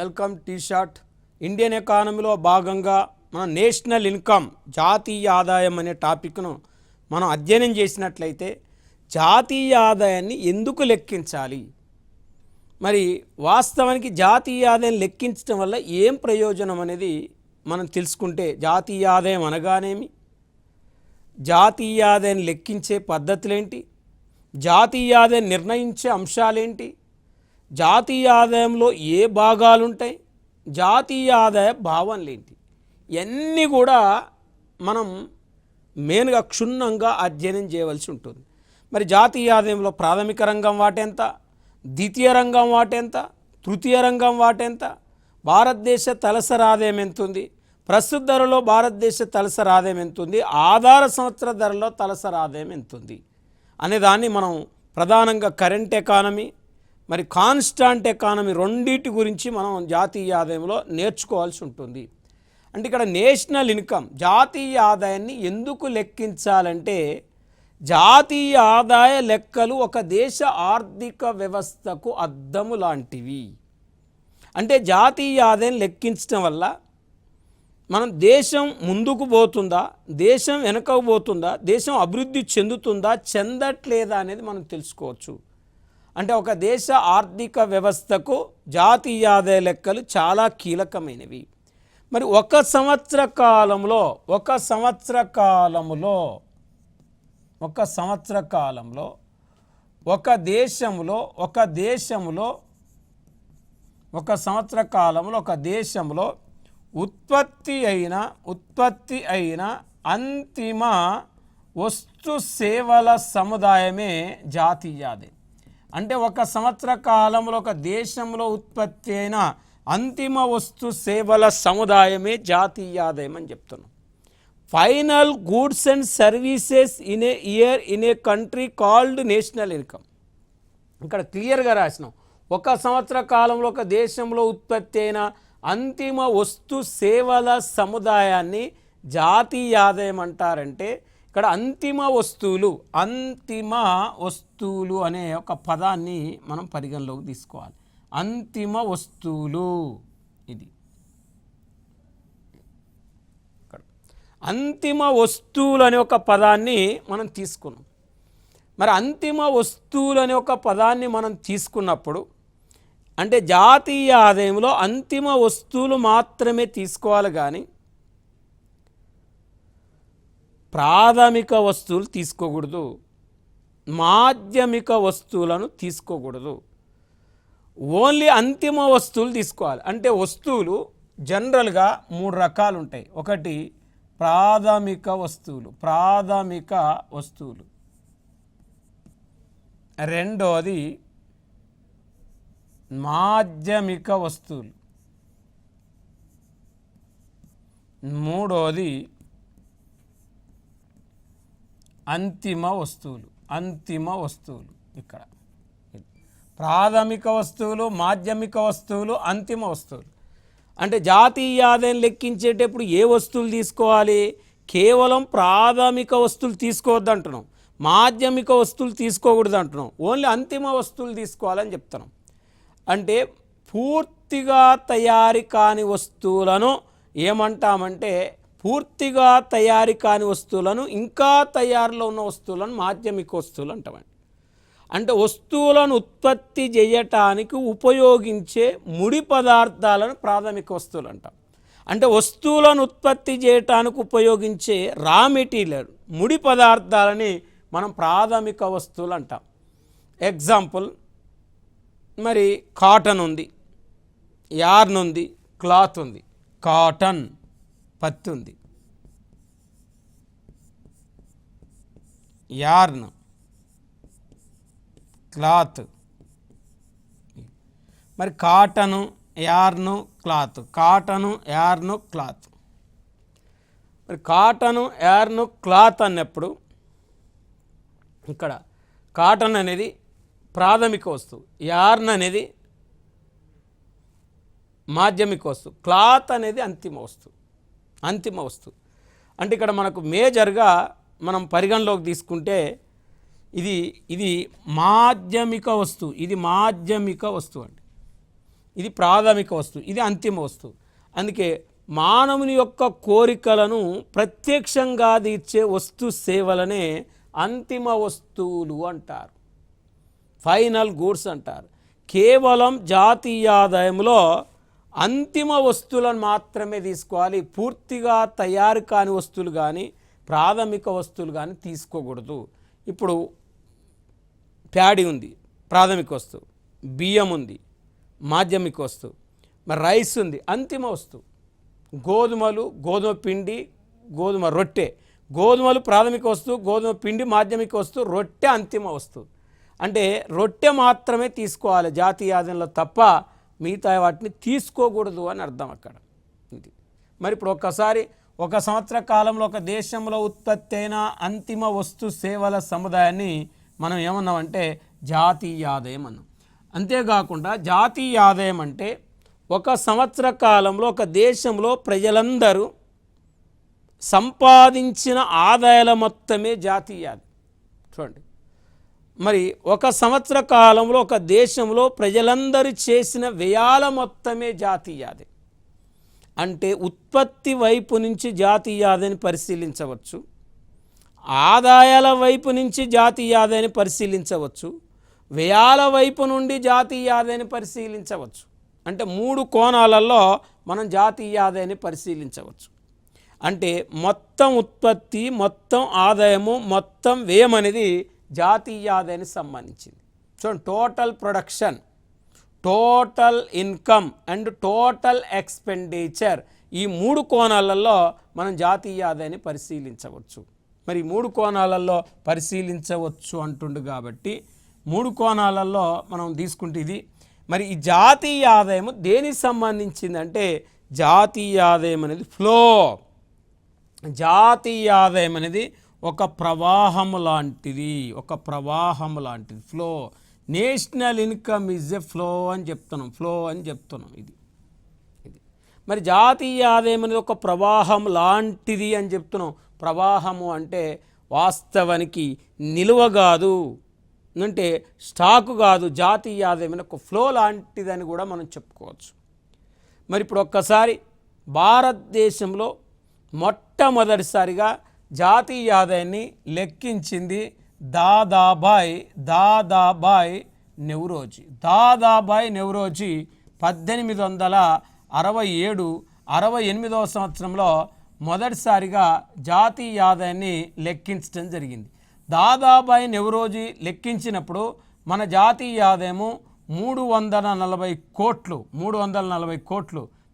Welcome tea shot. Indian ఎకానమీలో భాగంగా మన నేషనల్ ఇన్కమ్ జాతీయ ఆదాయం అనే టాపిక్ను మనం అధ్యయనం చేసినట్లయితే జాతీయ ఆదాయాన్ని ఎందుకు లెక్కించాలి, మరి వాస్తవానికి జాతీయ ఆదాయం లెక్కించడం వల్ల ఏం ప్రయోజనం అనేది మనం తెలుసుకుంటే, జాతీయ ఆదాయం అనగానేమి, జాతీయ ఆదాయం లెక్కించే పద్ధతులేంటి, జాతీయ ఆదాయం నిర్ణయించే అంశాలేంటి, జాతీయ ఆదాయంలో ఏ భాగాలు ఉంటాయి, జాతీయ ఆదాయ భావనలేంటి, ఇవన్నీ కూడా మనం మెయిన్గా క్షుణ్ణంగా అధ్యయనం చేయవలసి ఉంటుంది. మరి జాతీయ ఆదాయంలో ప్రాథమిక రంగం వాటెంత, ద్వితీయ రంగం వాటెంత, తృతీయ రంగం వాటెంత, భారతదేశ తలసరి ఆదాయం ఎంత ఉంది, ప్రస్తుత ధరలో భారతదేశ తలసరి ఆదాయం ఎంత ఉంది, ఆధార సంవత్సర ధరలో తలసరి ఆదాయం ఎంత ఉంది అనేదాన్ని మనం ప్రధానంగా కరెంట్ ఎకానమీ మరి కాన్స్టాంట్ ఎకానమీ రెండింటి గురించి మనం జాతీయ ఆదాయంలో నేర్చుకోవాల్సి ఉంటుంది. అంటే ఇక్కడ నేషనల్ ఇన్కమ్ జాతీయ ఆదాయాన్ని ఎందుకు లెక్కించాలంటే, జాతీయ ఆదాయ లెక్కలు ఒక దేశ ఆర్థిక వ్యవస్థకు అద్దము లాంటివి. అంటే జాతీయ ఆదాయం లెక్కించడం వల్ల మనం దేశం ముందుకు పోతుందా, దేశం వెనకకు పోతుందా, దేశం అభివృద్ధి చెందుతుందా చెందట్లేదా అనేది మనం తెలుసుకోవచ్చు. అంటే ఒక దేశ ఆర్థిక వ్యవస్థకు జాతీయ ఆదాయ లెక్కలు చాలా కీలకమైనవి. మరి ఒక సంవత్సర కాలంలో ఒక దేశంలో ఉత్పత్తి అయిన అంతిమ వస్తు సేవల సముదాయమే జాతీయ ఆదాయం. అంటే ఒక సంవత్సర కాలంలో ఒక దేశంలో ఉత్పత్తి అయిన అంతిమ వస్తు సేవల సముదాయమే జాతీయ ఆదాయం అని చెప్తున్నాం. Final goods and services in a year in a country called national income. ఇక్కడ క్లియర్గా రాసినాం, ఒక సంవత్సర కాలంలో ఒక దేశంలో ఉత్పత్తి అయిన అంతిమ వస్తు సేవల సముదాయాన్ని జాతీయ ఆదాయం అంటారంటే, ఇక్కడ అంతిమ వస్తువులు అనే ఒక పదాన్ని మనం పరిగణలోకి తీసుకోవాలి. అంతిమ వస్తువులు, ఇది అంతిమ వస్తువులు అనే ఒక పదాన్ని మనం తీసుకున్నాం. మరి అంతిమ వస్తువులు అనే ఒక పదాన్ని మనం తీసుకున్నప్పుడు అంటే జాతీయ ఆదాయంలో అంతిమ వస్తువులు మాత్రమే తీసుకోవాలి, కానీ ప్రాథమిక వస్తువులు తీసుకోకూడదు, మాధ్యమిక వస్తువులను తీసుకోకూడదు. ఓన్లీ అంతిమ వస్తువులు తీసుకోవాలి. అంటే వస్తువులు జనరల్గా 3 రకాలు ఉంటాయి. ఒకటి ప్రాథమిక వస్తువులు, రెండోది మాధ్యమిక వస్తువులు, మూడోది అంతిమ వస్తువులు. ఇక్కడ ప్రాథమిక వస్తువులు, మాధ్యమిక వస్తువులు, అంతిమ వస్తువులు. అంటే జాతీయ ఆదాయం లెక్కించేటప్పుడు ఏ వస్తువులు తీసుకోవాలి? కేవలం ప్రాథమిక వస్తువులు తీసుకోవద్దు అంటున్నాం, మాధ్యమిక వస్తువులు తీసుకోకూడదు అంటున్నాం, ఓన్లీ అంతిమ వస్తువులు తీసుకోవాలని చెప్తున్నాం. అంటే పూర్తిగా తయారీ కాని వస్తువులను ఏమంటామంటే, పూర్తిగా తయారీ కాని వస్తువులను, ఇంకా తయారీలో ఉన్న వస్తువులను మాధ్యమిక వస్తువులు అంటామండి. అంటే వస్తువులను ఉత్పత్తి చేయటానికి ఉపయోగించే ముడి పదార్థాలను ప్రాథమిక వస్తువులు అంటాం. అంటే వస్తువులను ఉత్పత్తి చేయటానికి ఉపయోగించే రా మెటీరియల్, ముడి పదార్థాలని మనం ప్రాథమిక వస్తువులు అంటాం. ఎగ్జాంపుల్, మరి కాటన్ ఉంది, యార్న్ ఉంది, క్లాత్ ఉంది. కాటన్ పత్తి ఉంది, యార్న్ క్లాత్. మరి కాటను, యార్ను, క్లాత్. మరి కాటను, యార్ను, క్లాత్ అన్నప్పుడు ఇక్కడ కాటన్ అనేది ప్రాథమిక వస్తువు, యార్న్ అనేది మాధ్యమిక వస్తువు, క్లాత్ అనేది అంతిమ వస్తువు. అంటే ఇక్కడ మనకు మేజర్గా మనం పరిగణలోకి తీసుకుంటే ఇది మాధ్యమిక వస్తువు, అండి. ఇది ప్రాథమిక వస్తువు, ఇది అంతిమ వస్తువు. అందుకే మానవుని యొక్క కోరికలను ప్రత్యక్షంగా తీర్చే వస్తు సేవలనే అంతిమ వస్తువులు అంటారు, ఫైనల్ గూడ్స్ అంటారు. కేవలం జాతీయ ఆదాయంలో అంతిమ వస్తువులను మాత్రమే తీసుకోవాలి, పూర్తిగా తయారు కాని వస్తువులు కానీ ప్రాథమిక వస్తువులు కానీ తీసుకోకూడదు. ఇప్పుడు ప్యాడీ ఉంది, ప్రాథమిక వస్తువు. బియ్యం ఉంది, మాధ్యమిక వస్తువు. మరి రైస్ ఉంది, అంతిమ వస్తువు. గోధుమలు, గోధుమ పిండి, గోధుమ రొట్టె. గోధుమలు ప్రాథమిక వస్తువు, గోధుమ పిండి మాధ్యమిక వస్తువు, రొట్టె అంతిమ వస్తువు. అంటే రొట్టె మాత్రమే తీసుకోవాలి జాతీయ ఆదాయంలో తప్ప మిగతా వాటిని తీసుకోకూడదు అని అర్థం అక్కడ. ఇది మరి ఇప్పుడు ఒక్కసారి ఒక సంవత్సర కాలంలో ఒక దేశంలో ఉత్పత్తి అయిన అంతిమ వస్తు సేవల సముదాయాన్ని మనం ఏమన్నామంటే జాతీయ ఆదాయం అన్నాం. అంతేకాకుండా జాతీయ ఆదాయం అంటే ఒక సంవత్సర కాలంలో ఒక దేశంలో ప్రజలందరూ సంపాదించిన ఆదాయాల మొత్తమే జాతీయ ఆదాయం. చూడండి, మరి ఒక సంవత్సర కాలంలో ఒక దేశంలో ప్రజలందరూ చేసిన వ్యయాల మొత్తమే జాతీయ ఆదాయం. అంటే ఉత్పత్తి వైపు నుంచి జాతీయ ఆదాయాన్ని పరిశీలించవచ్చు, ఆదాయాల వైపు నుంచి జాతీయ ఆదాయాన్ని పరిశీలించవచ్చు, వ్యయాల వైపు నుండి జాతీయ ఆదాయాన్ని పరిశీలించవచ్చు. అంటే 3 కోణాలలో మనం జాతీయ ఆదాయాన్ని పరిశీలించవచ్చు. అంటే మొత్తం ఉత్పత్తి, మొత్తం ఆదాయము, మొత్తం వ్యయం అనేది జాతీయ ఆదాయానికి సంబంధించింది. చూడండి, total production, total income and total expenditure, ఈ 3 కోణాలలో మనం జాతీయ ఆదాయాన్ని పరిశీలించవచ్చు. మరి 3 కోణాలలో పరిశీలించవచ్చు అంటుండు కాబట్టి 3 కోణాలలో మనం తీసుకుంటే ఇది. మరి ఈ జాతీయ ఆదాయము దేనికి సంబంధించిందంటే జాతీయ ఆదాయం అనేది ఫ్లో. జాతీయ ఆదాయం అనేది ఒక ప్రవాహము లాంటిది, ఒక ప్రవాహము లాంటిది, flow. National income is a flow అని చెప్తున్నాం, ఫ్లో అని చెప్తున్నాం. ఇది మరి జాతీయ ఆదాయం అనేది ఒక ప్రవాహం లాంటిది అని చెప్తున్నాం. ప్రవాహము అంటే వాస్తవానికి నిలువ కాదు, అంటే స్టాకు కాదు. జాతీయ ఆదాయం అనేది ఒక ఫ్లో లాంటిదని కూడా మనం చెప్పుకోవచ్చు. మరి ఇప్పుడు ఒక్కసారి భారతదేశంలో మొట్టమొదటిసారిగా జాతీయ ఆదాయాన్ని లెక్కించింది దాదాబాయ్ నెవ్రోజీ. దాదాబాయ్ నెవ్రోజీ 1867-68వ సంవత్సరంలో మొదటిసారిగా జాతీయ ఆదాయాన్ని లెక్కించడం జరిగింది. దాదాబాయ్ నెవ్రోజీ లెక్కించినప్పుడు మన జాతీయ ఆదాయము 340 కోట్లు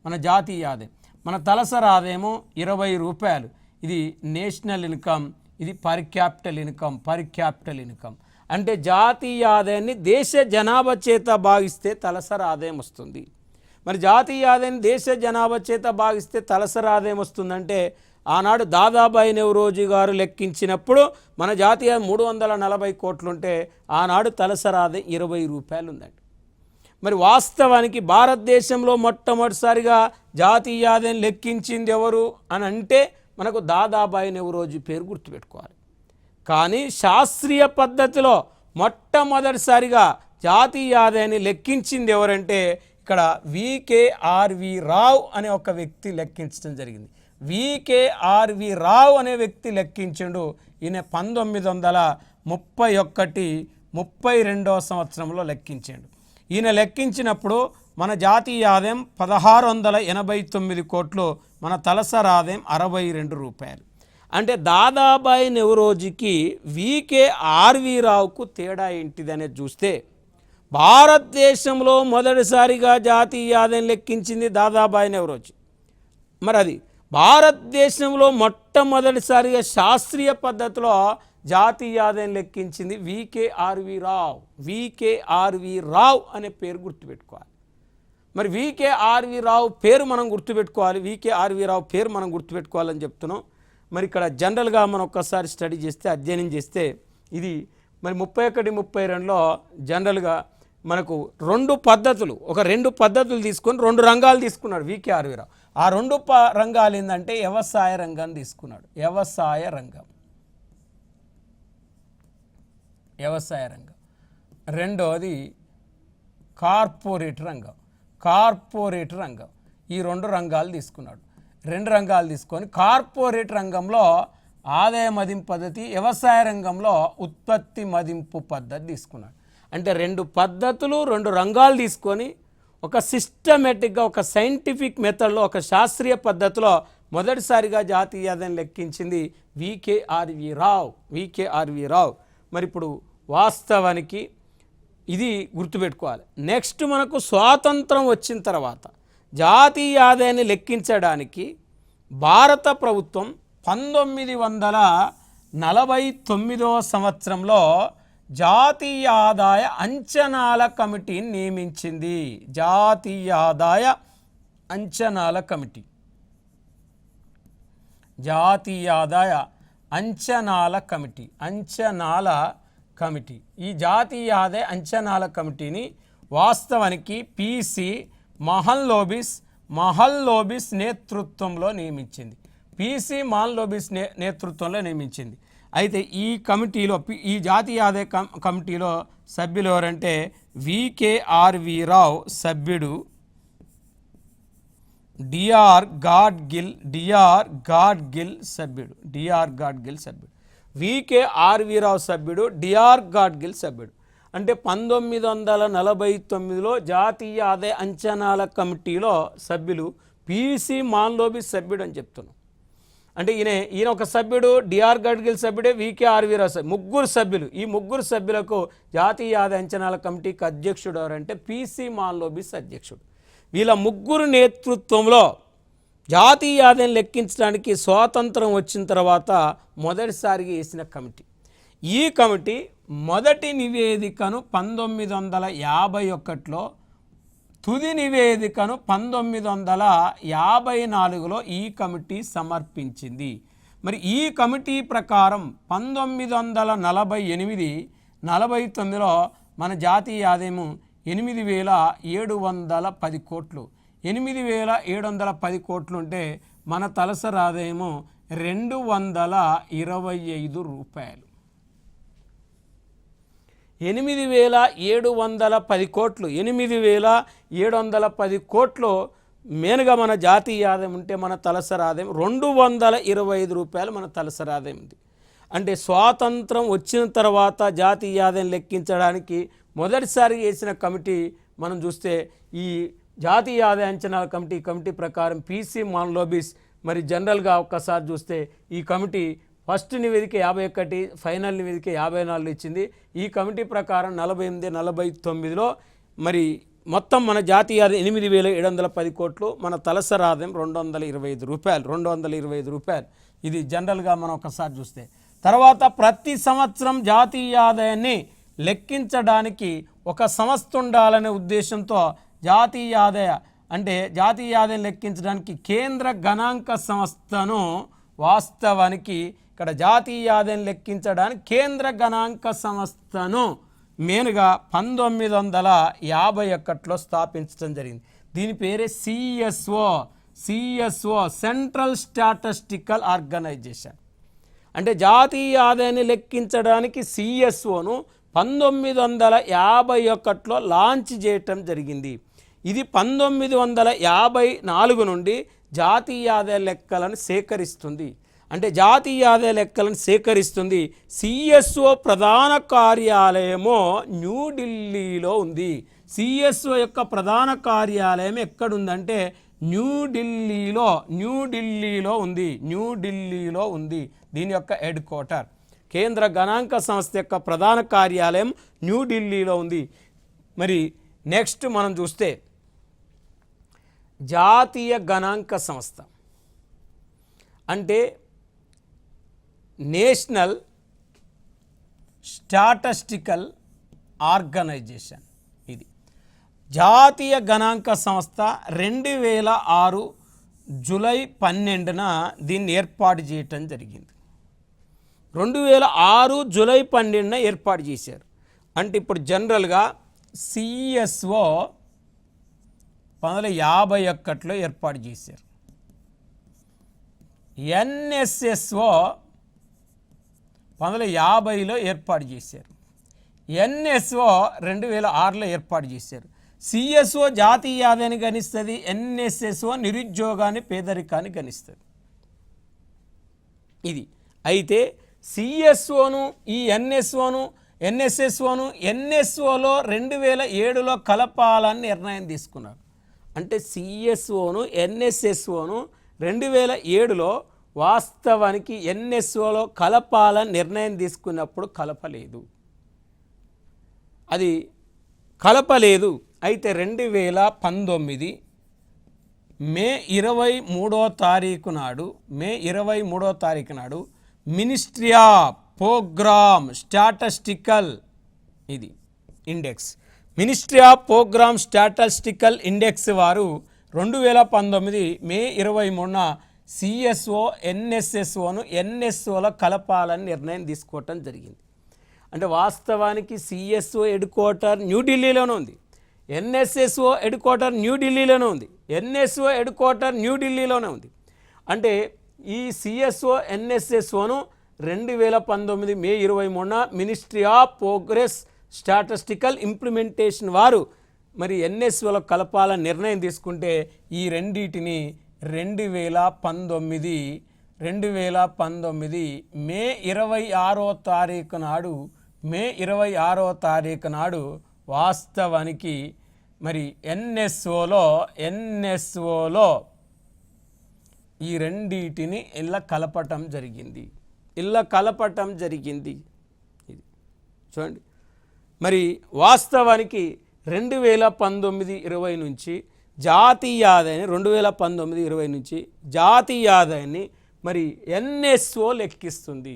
మన జాతీయ ఆదాయం. మన తలసరి ఆదాయము 20 రూపాయలు. ఇది నేషనల్ ఇన్కమ్, ఇది పర్ క్యాపిటల్ ఇన్కమ్. అంటే జాతీయ ఆదాయాన్ని దేశ జనాభా చేత భాగిస్తే తలసరి ఆదాయం వస్తుంది. మరి జాతీయ ఆదాయాన్ని దేశ జనాభా చేత భాగిస్తే తలసరి ఆదాయం వస్తుందంటే ఆనాడు దాదాబాయి నెవ్రోజీ గారు లెక్కించినప్పుడు మన జాతీయ 340 కోట్లుంటే ఆనాడు తలసరి ఆదాయం 20 రూపాయలు ఉందండి. మరి వాస్తవానికి భారతదేశంలో మొట్టమొదటిసారిగా జాతీయ ఆదాయం లెక్కించింది ఎవరు అని అంటే మనకు దాదాబాయి నెవ్రోజీ పేరు గుర్తుపెట్టుకోవాలి. కానీ శాస్త్రీయ పద్ధతిలో మొట్టమొదటిసారిగా జాతీయ ఆదాయాన్ని లెక్కించింది ఎవరంటే ఇక్కడ వికేఆర్వి రావ్ అనే ఒక వ్యక్తి లెక్కించడం జరిగింది. వికేఆర్వి రావ్ అనే వ్యక్తి లెక్కించిండు. ఈయన 1931-32వ సంవత్సరంలో లెక్కించాడు. ఈయన లెక్కించినప్పుడు మన జాతీయ ఆదాయం 1689 కోట్లు, మన తలసరి ఆదాయం 62 రూపాయలు. అంటే దాదాబాయి నెవ్రోజీకి వికేఆర్వి రావుకు తేడా ఏంటిది అనేది చూస్తే భారతదేశంలో మొదటిసారిగా జాతీయ ఆదాయం లెక్కించింది దాదాబాయి నెవ్రోజీ. మరి అది భారతదేశంలో మొట్టమొదటిసారిగా శాస్త్రీయ పద్ధతిలో జాతీయ ఆదాయం లెక్కించింది వికేఆర్వి రావ్ అనే పేరు గుర్తుపెట్టుకోవాలి. మరి వికేఆర్వి రావ్ పేరు మనం గుర్తుపెట్టుకోవాలని చెప్తున్నాం. మరి ఇక్కడ జనరల్గా మనం ఒక్కసారి స్టడీ చేస్తే, అధ్యయనం చేస్తే ఇది మరి 31-32లో జనరల్గా మనకు రెండు పద్ధతులు తీసుకొని 2 రంగాలు తీసుకున్నాడు వికేఆర్వి రావు. ఆ 2 రంగాలు ఏంటంటే వ్యవసాయ రంగాన్ని తీసుకున్నాడు. వ్యవసాయ రంగం. రెండవది కార్పొరేట్ రంగం. కార్పొరేట్ రంగం. ఈ 2 రంగాలు తీసుకున్నాడు. 2 రంగాలు తీసుకొని కార్పొరేట్ రంగంలో ఆదాయ మదింపు పద్ధతి, వ్యవసాయ రంగంలో ఉత్పత్తి మదింపు పద్ధతి తీసుకున్నాడు. అంటే 2 పద్ధతులు 2 రంగాలు తీసుకొని ఒక సిస్టమేటిక్గా ఒక సైంటిఫిక్ మెథడ్లో ఒక శాస్త్రీయ పద్ధతిలో మొదటిసారిగా జాతీయ ఆదాయం లెక్కించింది వికేఆర్వి రావు. మరి ఇప్పుడు వాస్తవానికి ఇది గుర్తుపెట్టుకోవాలి. నెక్స్ట్ మనకు స్వాతంత్రం వచ్చిన తర్వాత జాతీయ ఆదాయాన్ని లెక్కించడానికి భారత ప్రభుత్వం 1949వ సంవత్సరంలో జాతీయ ఆదాయ అంచనాల కమిటీని నియమించింది. జాతీయ ఆదాయ అంచనాల కమిటీ, జాతీయ ఆదాయ అంచనాల కమిటీ. ఈ జాతీయ ఆదాయ అంచనాల కమిటీని వాస్తవానికి పిసి మహల్లోబిస్ నేతృత్వంలో నియమించింది. నేతృత్వంలో నియమించింది. అయితే ఈ కమిటీలో, ఈ జాతీయ ఆదాయ కమిటీలో సభ్యులు ఎవరంటే వికేఆర్వి రావు సభ్యుడు, డిఆర్ గాడ్గిల్ సభ్యుడు. వికేఆర్వి రావు సభ్యుడు, డిఆర్ గాడ్గిల్ సభ్యుడు. అంటే 1949లో జాతీయ ఆదాయ అంచనాల కమిటీలో సభ్యులు పిసి మాన్లోబిస్ సభ్యుడు అని చెప్తున్నాం. అంటే ఈయన ఒక సభ్యుడు, డిఆర్ గడ్గిల్ సభ్యుడే, వికేఆర్వి రావు సభ్యుడు, 3 సభ్యులు. ఈ 3 సభ్యులకు జాతీయ ఆదాయ అంచనాల కమిటీకి అధ్యక్షుడు ఎవరంటే పిసి మాన్లోబిస్ అధ్యక్షుడు. వీళ్ళ 3 నేతృత్వంలో జాతీయ ఆదాయం లెక్కించడానికి స్వాతంత్రం వచ్చిన తర్వాత మొదటిసారిగా వేసిన కమిటీ. ఈ కమిటీ మొదటి నివేదికను 1951లో, తుది నివేదికను 1954లో ఈ కమిటీ సమర్పించింది. మరి ఈ కమిటీ ప్రకారం 1948-49లో మన జాతీయ ఆదాయము 8,710 కోట్లు. 8,710 కోట్లు ఉంటే మన తలసరి ఆదాయము 225 రూపాయలు. 8,710 కోట్లు, 8,710 కోట్లు మెయిన్గా మన జాతీయ ఆదాయం ఉంటే మన తలసరి ఆదాయం 225 రూపాయలు మన తలసరి ఆదాయం ఉంది. అంటే స్వాతంత్రం వచ్చిన తర్వాత జాతీయ ఆదాయం లెక్కించడానికి మొదటిసారి వేసిన కమిటీ మనం చూస్తే ఈ జాతీయ ఆదాయ అంచనాల కమిటీ ప్రకారం పిసి మాన్లోబిస్. మరి జనరల్గా ఒక్కసారి చూస్తే ఈ కమిటీ ఫస్ట్ నివేదిక 51, ఫైనల్ నివేదిక 54 ఇచ్చింది. ఈ కమిటీ ప్రకారం 48-49లో మరి మొత్తం మన జాతీయ ఆదాయం 8,710 కోట్లు, మన తలసరి ఆదాయం 225 రూపాయలు. ఇది జనరల్గా మనం ఒకసారి చూస్తే. తర్వాత ప్రతి సంవత్సరం జాతీయ ఆదాయాన్ని లెక్కించడానికి ఒక సంస్థ ఉండాలనే ఉద్దేశంతో జాతీయ ఆదాయం లెక్కించడానికి కేంద్ర గణాంక సంస్థను, వాస్తవానికి ఇక్కడ జాతీయ ఆదాయం లెక్కించడానికి కేంద్ర గణాంక సంస్థను మెయిన్గా 1951లో స్థాపించడం జరిగింది. దీని పేరే సిఎస్ఓ, సెంట్రల్ స్టాటిస్టికల్ ఆర్గనైజేషన్. అంటే జాతీయ ఆదాయాన్ని లెక్కించడానికి సిఎస్ఓను 1951లో లాంచ్ చేయటం జరిగింది. ఇది 1954 నుండి జాతీయ ఆదాయ లెక్కలను సేకరిస్తుంది. అంటే జాతీయ ఆదాయ లెక్కలను సేకరిస్తుంది. సిఎస్ఓ ప్రధాన కార్యాలయము న్యూఢిల్లీలో ఉంది. సిఎస్ఓ యొక్క ప్రధాన కార్యాలయం ఎక్కడుందంటే న్యూఢిల్లీలో ఉంది. దీని యొక్క హెడ్ క్వార్టర్, కేంద్ర గణాంక సంస్థ యొక్క ప్రధాన కార్యాలయం న్యూఢిల్లీలో ఉంది. మరి నెక్స్ట్ మనం చూస్తే జాతీయ గణాంక సంస్థ అంటే నేషనల్ స్టాటిస్టికల్ ఆర్గనైజేషన్. ఇది జాతీయ గణాంక సంస్థ 2006 జూలై 12న దీన్ని ఏర్పాటు చేయటం జరిగింది. 2006 జూలై 12న ఏర్పాటు చేశారు. అంటే ఇప్పుడు జనరల్గా సిఎస్ఓ 1951లో ఏర్పాటు చేశారు. ఎన్ఎస్ఎస్ఓ 1950లో ఏర్పాటు చేశారు. ఎన్ఎస్ఓ 2006లో ఏర్పాటు చేశారు. సిఎస్ఓ జాతీయ ఆదాయాన్ని గణిస్తుంది, ఎన్ఎస్ఎస్ఓ నిరుద్యోగాన్ని పేదరికాన్ని గణిస్తుంది. ఇది అయితే సిఎస్ఓను ఈ ఎన్ఎస్ఎస్ఓను ఎన్ఎస్ఓలో 2007లో కలపాలని నిర్ణయం తీసుకున్నారు. అంటే సిఎస్ఓను ఎన్ఎస్ఎస్ఓను 2007లో వాస్తవానికి ఎన్ఎస్ఓలో కలపాలని నిర్ణయం తీసుకున్నప్పుడు కలపలేదు. అది కలపలేదు. అయితే 2019 మే 23వ తారీఖు నాడు మినిస్ట్రీ ఆఫ్ ప్రోగ్రామ్ స్టాటిస్టికల్ ఇది index ministry of program statistical index వారు 2019 మే 23న సిఎస్ఓ ఎన్ఎస్ఎస్ఓను ఎన్ఎస్ఓలో కలపాలని నిర్ణయం తీసుకోవటం జరిగింది. అంటే వాస్తవానికి సిఎస్ఓ హెడ్ క్వార్టర్ న్యూఢిల్లీలోనే ఉంది, ఎన్ఎస్ఎస్ఓ హెడ్ క్వార్టర్ న్యూఢిల్లీలోనే ఉంది, ఎన్ఎస్ఓ హెడ్ క్వార్టర్ న్యూఢిల్లీలోనే ఉంది. అంటే ఈ సిఎస్ఓ ఎన్ఎస్ఎస్ఓను 2019 మే 23న ministry of progress statistical implementation వారు మరి ఎన్ఎస్ఓలో కలపాలని నిర్ణయం తీసుకుంటే ఈ రెండింటిని 2019 మే 26వ తారీఖు నాడు వాస్తవానికి మరి ఎన్ఎస్ఓలో ఈ రెండింటిని కలపటం జరిగింది. ఇది చూడండి. మరి వాస్తవానికి 2019-20 నుంచి జాతీయ ఆదాయాన్ని 2019-20 నుంచి జాతీయ ఆదాయాన్ని మరి ఎన్ఎస్ఓ లెక్కిస్తుంది,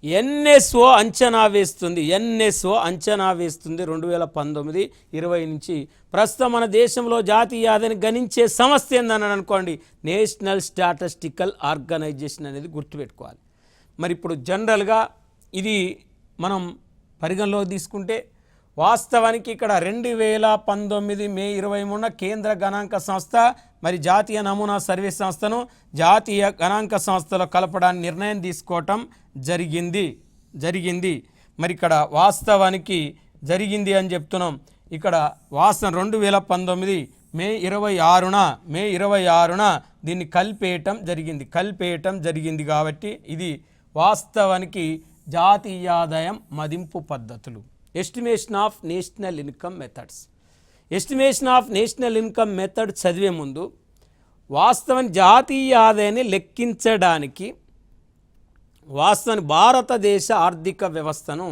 ఎన్ఎస్ఓ అంచనా వేస్తుంది 2019-20 నుంచి. ప్రస్తుతం మన దేశంలో జాతీయ ఆదాయాన్ని గణించే సంస్థ ఏందని అనుకోండి, నేషనల్ స్టాటిస్టికల్ ఆర్గనైజేషన్ అనేది గుర్తుపెట్టుకోవాలి. మరి ఇప్పుడు జనరల్గా ఇది మనం పరిగణలోకి తీసుకుంటే వాస్తవానికి ఇక్కడ 2019 మే 23న కేంద్ర గణాంక సంస్థ మరి జాతీయ నమూనా సర్వే సంస్థను జాతీయ గణాంక సంస్థలో కలపడానికి నిర్ణయం తీసుకోవటం జరిగింది. మరి ఇక్కడ వాస్తవానికి జరిగింది అని చెప్తున్నాం. ఇక్కడ 2019 మే 26న దీన్ని కలిపేయటం జరిగింది. కాబట్టి ఇది వాస్తవానికి జాతీయ ఆదాయం మదింపు పద్ధతులు. Estimation of national income method చదివే ముందు వాస్తవం జాతీయ ఆదాయాన్ని లెక్కించడానికి భారతదేశ ఆర్థిక వ్యవస్థను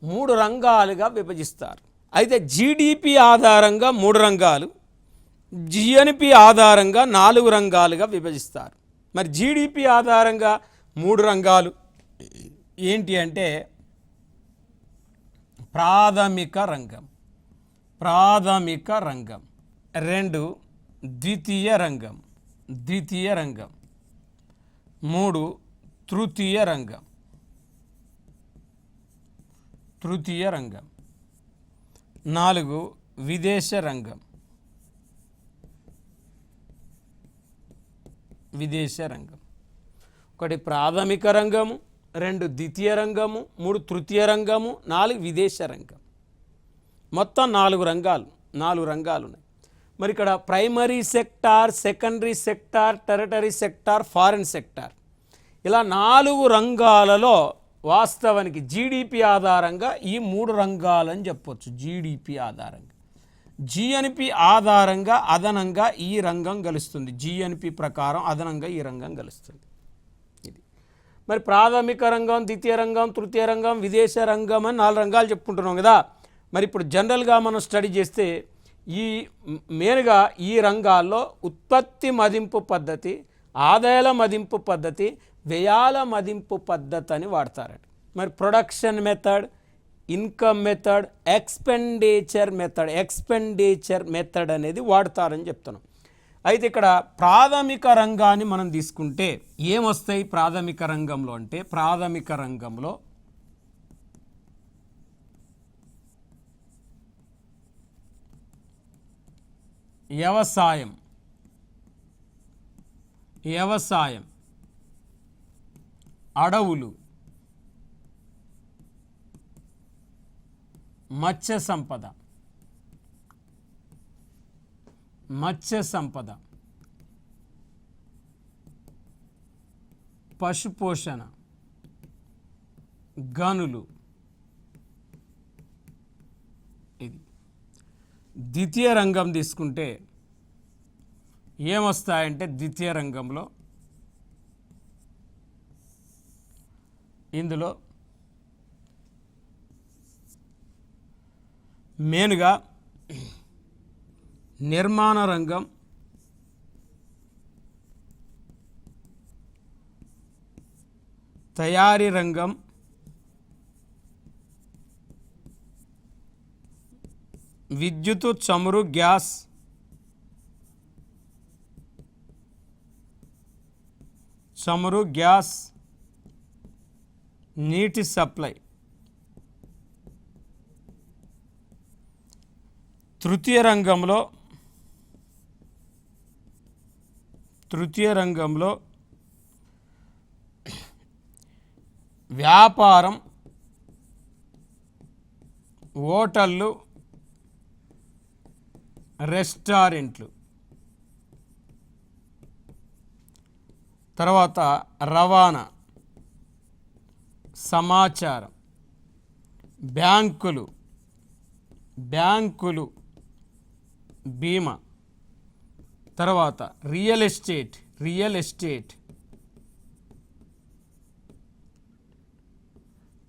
3 రంగాలుగా విభజిస్తారు. అయితే జీడిపి ఆధారంగా 3 రంగాలు, జిఎన్పి ఆధారంగా 4 రంగాలుగా విభజిస్తారు. మరి జీడిపి ఆధారంగా 3 రంగాలు ఏంటి అంటే ప్రాథమిక రంగం, 2 ద్వితీయ రంగం, 3 తృతీయ రంగం, 4 విదేశ రంగం. ఒకటి ప్రాథమిక రంగము, 2 ద్వితీయ రంగము, 3 తృతీయ రంగము, 4 విదేశ రంగం. మొత్తం 4 రంగాలు ఉన్నాయి. మరి ఇక్కడ primary sector, secondary sector, territory sector, foreign sector, ఇలా 4 రంగాలలో వాస్తవానికి జీడిపి ఆధారంగా ఈ 3 రంగాలని చెప్పొచ్చు. జీడిపి ఆధారంగా, జిఎన్పి ఆధారంగా అదనంగా ఈ రంగం గెలుస్తుంది. జిఎన్పి ప్రకారం అదనంగా ఈ రంగం గెలుస్తుంది. ఇది మరి ప్రాథమిక రంగం, ద్వితీయ రంగం, తృతీయ రంగం, విదేశ రంగం అని 4 రంగాలు చెప్పుకుంటున్నాం కదా. మరి ఇప్పుడు జనరల్గా మనం స్టడీ చేస్తే మెయిన్గా ఈ రంగాల్లో ఉత్పత్తి మదింపు పద్ధతి, ఆదాయాల మదింపు పద్ధతి, వ్యయాల మదింపు పద్ధతి అని వాడతారట. మరి production method, income method, expenditure method అనేది వాడతారని చెప్తున్నాం. అయితే ఇక్కడ ప్రాథమిక రంగాన్ని మనం తీసుకుంటే ఏమొస్తాయి ప్రాథమిక రంగంలో అంటే, ప్రాథమిక రంగంలో వ్యవసాయం, అడవులు, మత్స్య సంపద, పశుపోషణ, గనులు. ఇది ద్వితీయ రంగం తీసుకుంటే ఏమొస్తాయంటే ద్వితీయ రంగంలో ఇందులో మెయిన్గా నిర్మాణ రంగం, తయారీ రంగం, విద్యుత్, చమురు, గ్యాస్, నీటి సప్లై. తృతీయ రంగంలో వ్యాపారం, హోటళ్ళు, రెస్టారెంట్లు. తర్వాత రవాణా, సమాచారం, బ్యాంకులు, బీమా. తర్వాత రియల్ ఎస్టేట్.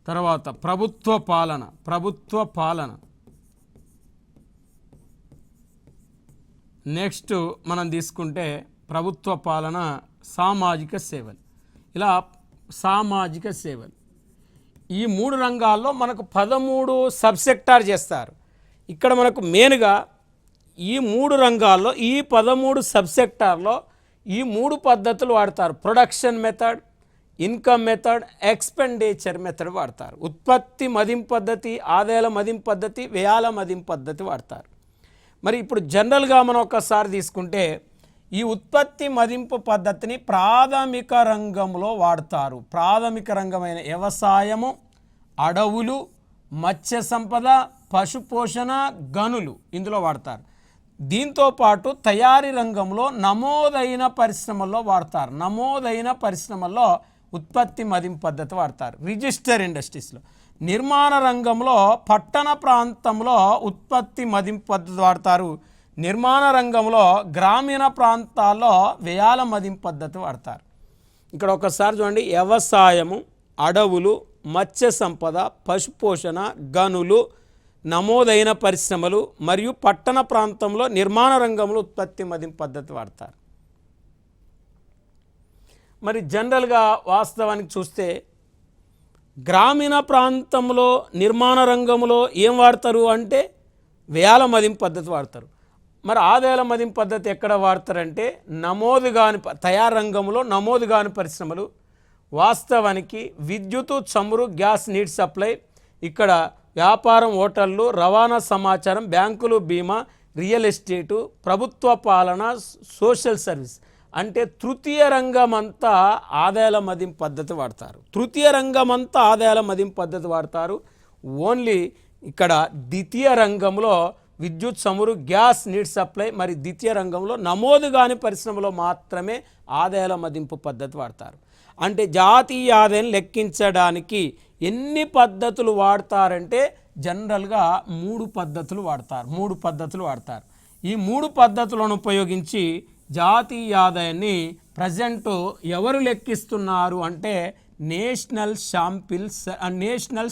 తర్వాత ప్రభుత్వ పాలన. నెక్స్ట్ మనం తీసుకుంటే ప్రభుత్వ పాలన, సామాజిక సేవలు. ఇలా సామాజిక సేవలు ఈ 3 రంగాల్లో మనకు 13 సబ్సెక్టార్ చేస్తారు. ఇక్కడ మనకు మెయిన్గా ఈ 3 రంగాల్లో ఈ 13 సబ్సెక్టార్లో ఈ 3 పద్ధతులు వాడతారు. Production method, income method, expenditure method వాడతారు. ఉత్పత్తి మదింపు పద్ధతి, ఆదాయాల మదింపు పద్ధతి, వ్యయాల మదింపు పద్ధతి వాడతారు. మరి ఇప్పుడు జనరల్గా మనం ఒకసారి తీసుకుంటే ఈ ఉత్పత్తి మదింపు పద్ధతిని ప్రాథమిక రంగంలో వాడతారు. ప్రాథమిక రంగమైన వ్యవసాయము, అడవులు, మత్స్య సంపద, పశుపోషణ, గనులు ఇందులో వాడతారు. దీంతో పాటు తయారీ రంగంలో నమోదైన పరిశ్రమల్లో వాడతారు. నమోదైన పరిశ్రమల్లో ఉత్పత్తి మదింపు పద్ధతి వాడతారు. రిజిస్టర్ ఇండస్ట్రీస్లో. నిర్మాణ రంగంలో పట్టణ ప్రాంతంలో ఉత్పత్తి మదింపు పద్ధతి వాడతారు. నిర్మాణ రంగంలో గ్రామీణ ప్రాంతాల్లో వ్యయాల మదింపు పద్ధతి వాడతారు. ఇక్కడ ఒకసారి చూడండి, వ్యవసాయము, అడవులు, మత్స్య సంపద, పశుపోషణ, గనులు, నమోదైన పరిశ్రమలు మరియు పట్టణ ప్రాంతంలో నిర్మాణ రంగంలో ఉత్పత్తి మదింపు పద్ధతి వాడతారు. మరి జనరల్గా వాస్తవానికి చూస్తే గ్రామీణ ప్రాంతంలో నిర్మాణ రంగంలో ఏం వాడతారు అంటే వ్యయాల మదింపు పద్ధతి వాడతారు. మరి ఆదాయాల మదింపు పద్ధతి ఎక్కడ వాడతారంటే తయారు రంగంలో నమోదు కాని పరిశ్రమలు. వాస్తవానికి విద్యుత్, చమురు, గ్యాస్, నీటి సప్లై. ఇక్కడ వ్యాపారం, హోటళ్ళు, రవాణా, సమాచారం, బ్యాంకులు, బీమా, రియల్ ఎస్టేటు, ప్రభుత్వ పాలన, సోషల్ సర్వీస్. అంటే తృతీయ రంగం అంతా ఆదాయాల మదింపు పద్ధతి వాడతారు. ఓన్లీ ఇక్కడ ద్వితీయ రంగంలో విద్యుత్, చమురు, గ్యాస్, నీటి సప్లై మరి ద్వితీయ రంగంలో నమోదు కాని పరిశ్రమలో మాత్రమే ఆదాయాల మదింపు పద్ధతి వాడతారు. అంటే జాతీయ ఆదాయం లెక్కించడానికి ఎన్ని పద్ధతులు వాడతారంటే జనరల్గా 3 పద్ధతులు వాడతారు. ఈ 3 పద్ధతులను ఉపయోగించి జాతీయ ఆదాయాన్ని ప్రజెంట్ ఎవరు లెక్కిస్తున్నారు అంటే నేషనల్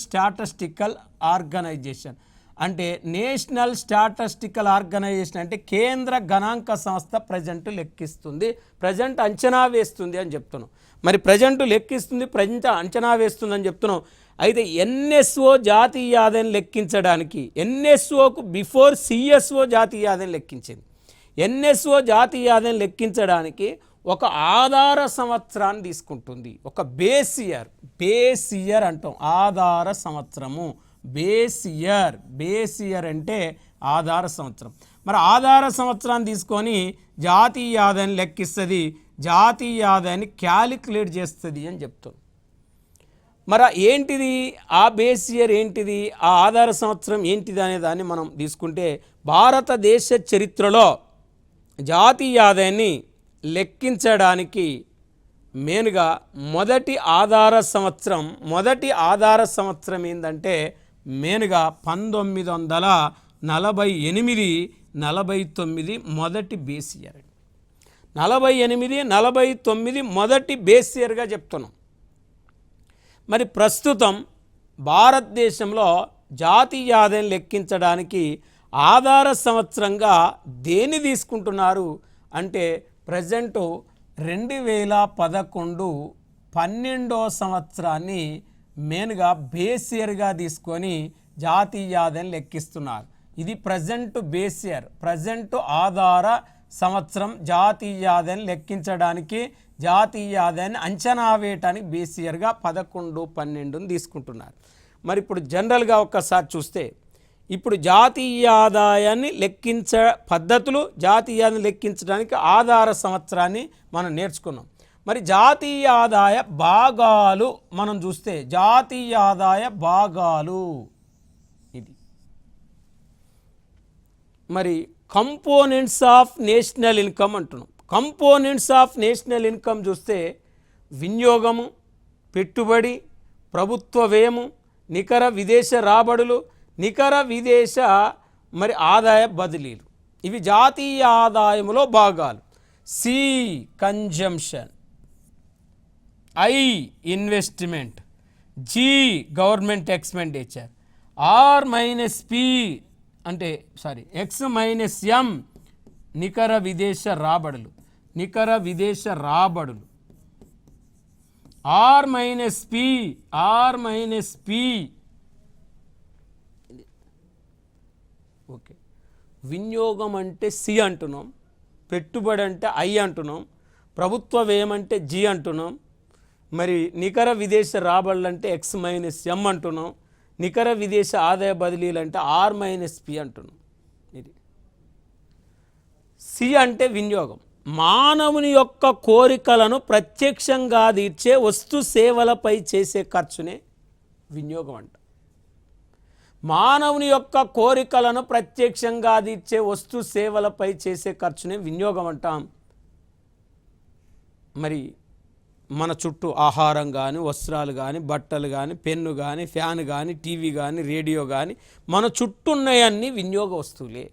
స్టాటిస్టికల్ ఆర్గనైజేషన్. అంటే నేషనల్ స్టాటిస్టికల్ ఆర్గనైజేషన్ అంటే కేంద్ర గణాంక సంస్థ ప్రజెంట్ లెక్కిస్తుంది, ప్రజెంట్ అంచనా వేస్తుంది అని చెప్తున్నాం. మరి ప్రజెంట్ లెక్కిస్తుంది, ప్రజెంట్ అంచనా వేస్తుంది అని చెప్తున్నాం. అయితే ఎన్ఎస్ఓ జాతీయ ఆదాయం లెక్కించడానికి ఎన్ఎస్ఓకు బిఫోర్ సిఎస్ఓ జాతీయ ఆదాయం లెక్కించింది. ఎన్ఎస్ఓ జాతీయ ఆదాయం లెక్కించడానికి ఒక ఆధార సంవత్సరాన్ని తీసుకుంటుంది. ఒక బేస్ ఇయర్ అంటాం. ఆధార సంవత్సరము బేస్ ఇయర్ అంటే ఆధార సంవత్సరం. మరి ఆధార సంవత్సరాన్ని తీసుకొని జాతీయ ఆదాయాన్ని లెక్కిస్తుంది, జాతీయ ఆదాయాన్ని క్యాలిక్యులేట్ చేస్తుంది అని చెప్తాం. మరి ఏంటిది ఆ బేస్ ఇయర్ ఏంటిది, ఆ ఆధార సంవత్సరం ఏంటిది అనే దాన్ని మనం తీసుకుంటే భారతదేశ చరిత్రలో జాతీయ ఆదాయాన్ని లెక్కించడానికి మెయిన్గా మొదటి ఆధార సంవత్సరం ఏంటంటే మెయిన్గా 1948-49 మొదటి బేస్ ఇయర్. 48-49 మొదటి బేస్ ఇయర్గా చెప్తున్నాం. మరి ప్రస్తుతం భారతదేశంలో జాతీయ ఆదాయం లెక్కించడానికి ఆధార సంవత్సరంగా దేన్ని తీసుకుంటున్నారు అంటే ప్రజెంటు 2011 12వ సంవత్సరాన్ని మెయిన్గా బేస్ ఇయర్గా తీసుకొని జాతీయ ఆదాయం లెక్కిస్తున్నారు. ఇది ప్రజెంట్ బేస్ ఇయర్, ప్రజెంట్ ఆధార సంవత్సరం జాతీయ ఆదాయం లెక్కించడానికి, జాతీయ ఆదాయాన్ని అంచనా వేయటానికి బేస్ ఇయర్గా 11-12ని తీసుకుంటున్నారు. మరి ఇప్పుడు జనరల్గా ఒక్కసారి చూస్తే ఇప్పుడు జాతీయ ఆదాయాన్ని లెక్కించ పద్ధతులు, జాతీయ ఆదాయాన్ని లెక్కించడానికి ఆధార సంవత్సరాన్ని మనం నేర్చుకున్నాం. మరి జాతీయ ఆదాయ భాగాలు మనం చూస్తే జాతీయ ఆదాయ భాగాలు ఇది. మరి కంపోనెంట్స్ ఆఫ్ నేషనల్ ఇన్కమ్ అంటున్నాం. కంపోనెంట్స్ ఆఫ్ నేషనల్ ఇన్కమ్ చూస్తే వినియోగము, పెట్టుబడి, ప్రభుత్వ వ్యయము, నికర విదేశ రాబడులు, నికర విదేశ మరి ఆదాయ బదిలీలు, ఇవి జాతీయ ఆదాయములో భాగాలు. C consumption, I investment, G government expenditure, R minus P అంటే ఎక్స్ మైనస్ ఎం నికర విదేశ రాబడులు, నికర విదేశ రాబడులు, ఆర్ మైనస్ పి ఓకే. వినియోగం అంటే సి అంటున్నాం, పెట్టుబడి అంటే ఐ అంటున్నాం, ప్రభుత్వ వ్యయం అంటే జి అంటున్నాం, మరి నికర విదేశ రాబడులు అంటే ఎక్స్ మైనస్ ఎం అంటున్నాం, నికర విదేశ ఆదాయ బదిలీలు అంటే ఆర్ మైనస్ పి అంటున్నాం. ఇది సి అంటే వినియోగం. మానవుని యొక్క కోరికలను ప్రత్యక్షంగా తీర్చే వస్తు సేవలపై చేసే ఖర్చునే వినియోగం అంట. మానవుని యొక్క కోరికలను ప్రత్యక్షంగా తీర్చే వస్తు సేవలపై చేసే ఖర్చునే వినియోగం అంటాం. మరి మన చుట్టూ ఆహారం కానీ, వస్త్రాలు కానీ, బట్టలు కానీ, పెన్ను కానీ, ఫ్యాన్ కానీ, టీవీ కానీ, రేడియో కానీ, మన చుట్టూ ఉన్నాయన్నీ వినియోగ వస్తువులే.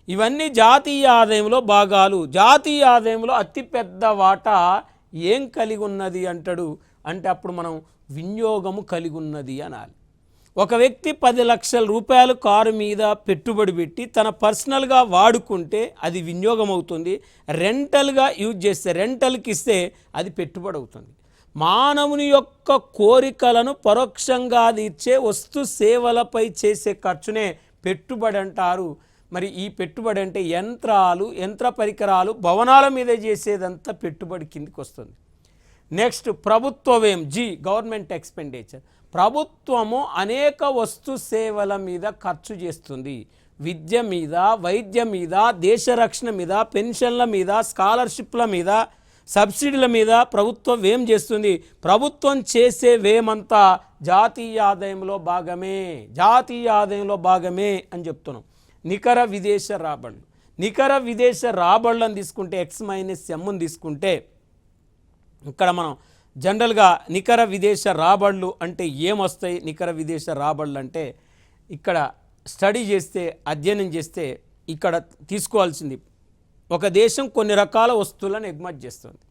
ఇవన్నీ జాతీయ ఆదాయంలో భాగాలు. జాతీయ ఆదాయంలో అతిపెద్ద వాటా ఏం కలిగి ఉన్నది అంటాడు అంటే అప్పుడు మనం వినియోగము కలిగి ఉన్నది అనాలి. ఒక వ్యక్తి 10 లక్షల రూపాయలు కారు మీద పెట్టుబడి పెట్టి తన పర్సనల్గా వాడుకుంటే అది వినియోగం అవుతుంది. రెంటల్గా యూజ్ చేస్తే, రెంటల్కి ఇస్తే అది పెట్టుబడి అవుతుంది. మానవుని యొక్క కోరికలను పరోక్షంగా తీర్చే వస్తు సేవలపై చేసే ఖర్చునే పెట్టుబడి అంటారు. మరి ఈ పెట్టుబడి అంటే యంత్రాలు, యంత్ర పరికరాలు, భవనాల మీద చేసేదంతా పెట్టుబడి కిందికి వస్తుంది. నెక్స్ట్ ప్రభుత్వ వ్యయం, జి గవర్నమెంట్ ఎక్స్పెండిచర్. ప్రభుత్వము అనేక వస్తు సేవల మీద ఖర్చు చేస్తుంది. విద్య మీద, వైద్యం మీద, దేశ రక్షణ మీద, పెన్షన్ల మీద, స్కాలర్షిప్ల మీద, సబ్సిడీల మీద ప్రభుత్వం వ్యయం చేస్తుంది. ప్రభుత్వం చేసే వ్యయమంతా జాతీయ ఆదాయంలో భాగమే, జాతీయ ఆదాయంలో భాగమే అని చెప్తున్నాం. నికర విదేశ రాబడులు, నికర విదేశ రాబడులను తీసుకుంటే ఎక్స్ మైనస్ ఎమ్ని తీసుకుంటే ఇక్కడ మనం జనరల్గా నికర విదేశ రాబడులు అంటే ఏమొస్తాయి, నికర విదేశ రాబడులు అంటే ఇక్కడ స్టడీ చేస్తే, అధ్యయనం చేస్తే ఇక్కడ తీసుకోవాల్సింది, ఒక దేశం కొన్ని రకాల వస్తువులను ఎగుమతి చేస్తుంది,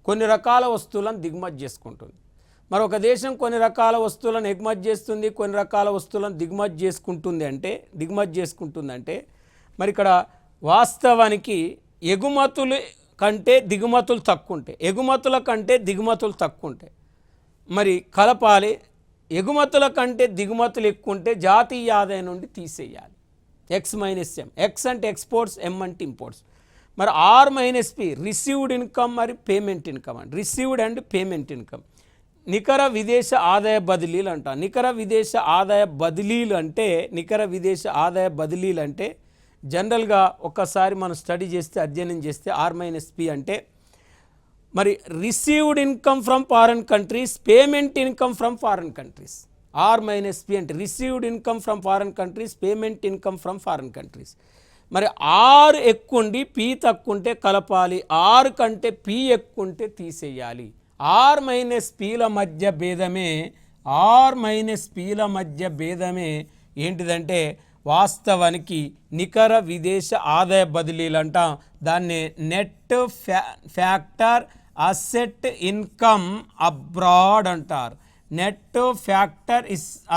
కొన్ని రకాల వస్తువులను దిగుమతి చేసుకుంటుంది. మరి ఒక దేశం కొన్ని రకాల వస్తువులను ఎగుమతి చేస్తుంది, కొన్ని రకాల వస్తువులను దిగుమతి చేసుకుంటుంది అంటే మరి ఇక్కడ వాస్తవానికి ఎగుమతులు కంటే దిగుమతులు తక్కువ ఉంటాయి, ఎగుమతుల కంటే దిగుమతులు తక్కువ ఉంటాయి. మరి కలపాలి, ఎగుమతుల కంటే దిగుమతులు ఎక్కువ ఉంటే జాతీయ ఆదాయం నుండి తీసేయాలి. ఎక్స్ మైనస్ ఎం, ఎక్స్ అంటే ఎక్స్పోర్ట్స్, ఎం అంటే ఇంపోర్ట్స్. మరి R minus P received income, మరి పేమెంట్ ఇన్కమ్ అండి, రిసీవ్డ్ అండ్ పేమెంట్ ఇన్కమ్. నికర విదేశ ఆదాయ బదిలీలు అంట. నికర విదేశ ఆదాయ బదిలీలు అంటే, నికర విదేశ ఆదాయ బదిలీలు అంటే జనరల్గా ఒక్కసారి మనం స్టడీ చేస్తే, అధ్యయనం చేస్తే ఆర్ మైనస్ పి అంటే మరి received income from foreign countries, payment income from foreign countries. R minus P అంటే received income from foreign countries, payment income from foreign countries. మరి ఆర్ ఎక్కువ ఉండి పి తక్కువ ఉంటే కలపాలి, ఆర్ కంటే పి ఎక్కువ ఉంటే తీసేయాలి. ఆర్ మైనస్ పిల మధ్య భేదమే, ఆర్ మైనస్ పిల మధ్య భేదమే ఏంటిదంటే వాస్తవానికి నికర విదేశ ఆదాయ బదిలీలు అంటాం. దాన్ని net factor asset income abroad అంటారు. Net factor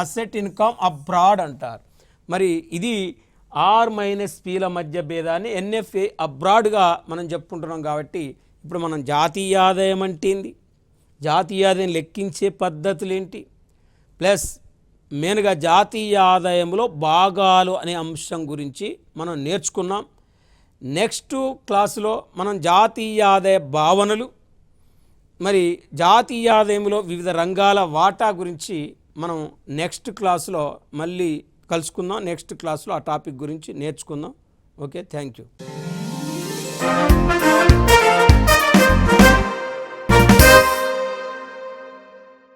asset income abroad అంటారు. మరి ఇది ఆర్ మైనస్ పిల మధ్య భేదాన్ని ఎన్ఎఫ్ఏ అబ్రాడ్గా మనం చెప్పుకుంటున్నాం. కాబట్టి ఇప్పుడు మనం జాతీయ ఆదాయం అంటే ఏంది, జాతీయ ఆదాయం లెక్కించే పద్ధతులు ఏంటి, ప్లస్ మెయిన్గా జాతీయ ఆదాయంలో భాగాలు అనే అంశం గురించి మనం నేర్చుకున్నాం. నెక్స్ట్ క్లాసులో మనం జాతీయ ఆదాయ భావనలు, మరి జాతీయ ఆదాయంలో వివిధ రంగాల వాటా గురించి మనం నెక్స్ట్ క్లాసులో మళ్ళీ కలుసుకుందాం. నెక్స్ట్ క్లాసులో ఆ టాపిక్ గురించి నేర్చుకుందాం. Okay, thank you.